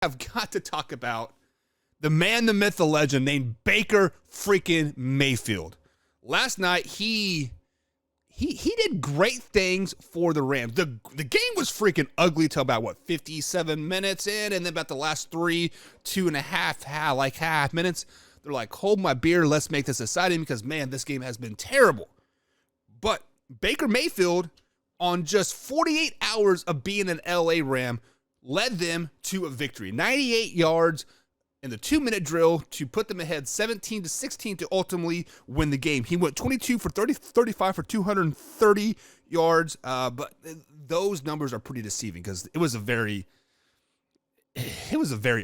I've got to talk about the man, the myth, the legend named Baker freaking Mayfield. Last night, he did great things for the Rams. The game was freaking ugly till about, 57 minutes in, and then about the last 2.5 minutes, they're like, hold my beer, let's make this exciting because, man, this game has been terrible. But Baker Mayfield, on just 48 hours of being an LA Ram, led them to a victory. 98 yards in the 2-minute drill to put them ahead 17-16 to ultimately win the game. He went 22 for 35 for 230 yards, but those numbers are pretty deceiving because it was a very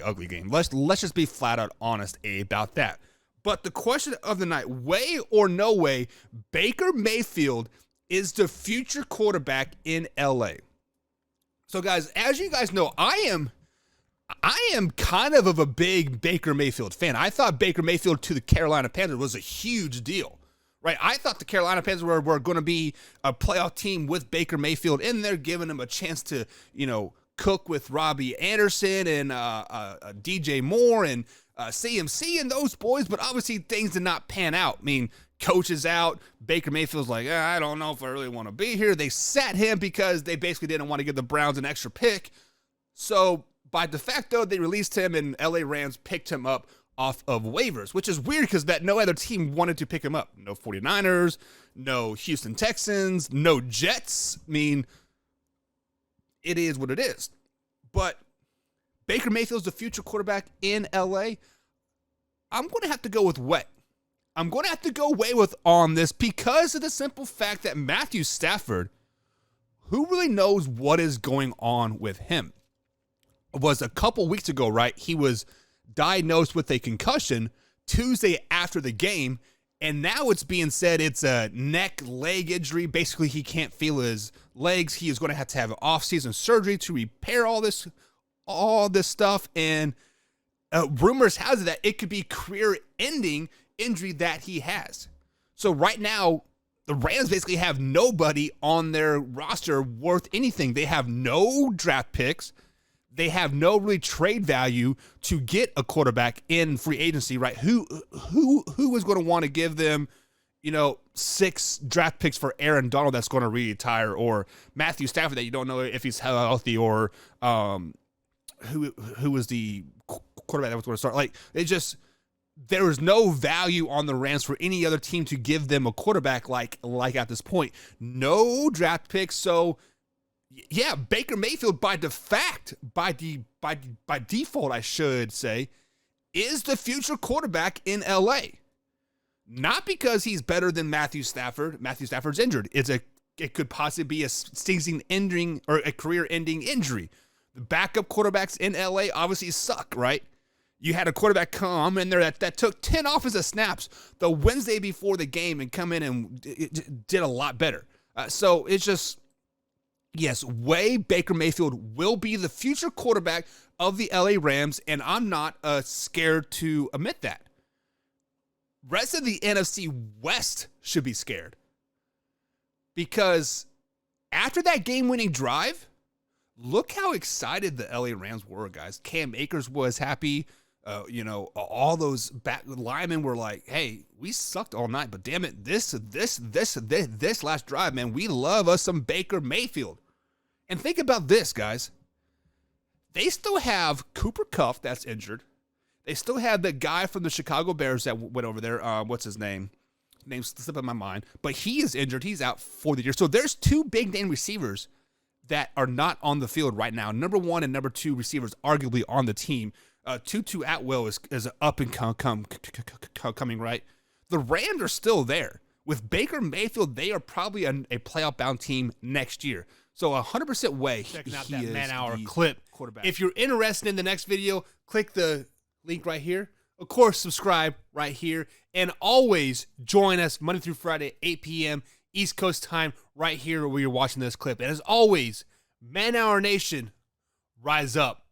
ugly game. Let's just be flat out honest about that. But the question of the night, way or no way, Baker Mayfield is the future quarterback in LA. So, guys, as you guys know, I am kind of a big Baker Mayfield fan. I thought Baker Mayfield to the Carolina Panthers was a huge deal, right? I thought the Carolina Panthers were going to be a playoff team with Baker Mayfield in there, giving them a chance to, cook with Robbie Anderson and DJ Moore and CMC and those boys. But obviously, things did not pan out. I mean, coach is out. Baker Mayfield's like, I don't know if I really want to be here. They sat him because they basically didn't want to give the Browns an extra pick. So by de facto, they released him, and LA Rams picked him up off of waivers, which is weird because that no other team wanted to pick him up. No 49ers, no Houston Texans, no Jets. I mean, it is what it is. But Baker Mayfield's the future quarterback in LA. I'm going to have to go with wet. I'm going to have to go way with on this because of the simple fact that Matthew Stafford, who really knows what is going on with him, was a couple weeks ago, right? He was diagnosed with a concussion Tuesday after the game, and now it's being said it's a leg injury. Basically, he can't feel his legs. He is going to have off-season surgery to repair all this stuff, and rumors has it that it could be career-ending injury that he has. So right now, the Rams basically have nobody on their roster worth anything. They have no draft picks. They have no really trade value to get a quarterback in free agency, right? Who is going to want to give them, 6 draft picks for Aaron Donald that's going to retire, or Matthew Stafford that you don't know if he's healthy, or who was the quarterback that was going to start? Like, there is no value on the Rams for any other team to give them a quarterback like at this point. No draft picks, so yeah, Baker Mayfield by default, I should say, is the future quarterback in LA. Not because he's better than Matthew Stafford. Matthew Stafford's injured. It could possibly be a season ending or a career-ending injury. The backup quarterbacks in LA obviously suck, right? You had a quarterback come in there that took 10 offensive snaps the Wednesday before the game and come in and did a lot better. So it's just, yes, Baker Mayfield will be the future quarterback of the LA Rams, and I'm not scared to admit that. Rest of the NFC West should be scared because after that game-winning drive, look how excited the LA Rams were, guys. Cam Akers was happy. All those back linemen were like, hey, we sucked all night, but damn it, this last drive, man, we love us some Baker Mayfield. And think about this, guys. They still have Cooper Kupp that's injured. They still have the guy from the Chicago Bears that went over there. What's his name? Name's slipping my mind. But he is injured. He's out for the year. So there's 2 big-name receivers that are not on the field right now. Number 1 and number 2 receivers arguably on the team. Tutu Atwell is up and coming, right? The Rams are still there. With Baker Mayfield, they are probably a playoff-bound team next year. So 100% way checking out that man-hour clip quarterback. If you're interested in the next video, click the link right here. Of course, subscribe right here. And always join us Monday through Friday, 8 p.m. East Coast time, right here where you're watching this clip. And as always, Man Hour Nation, rise up.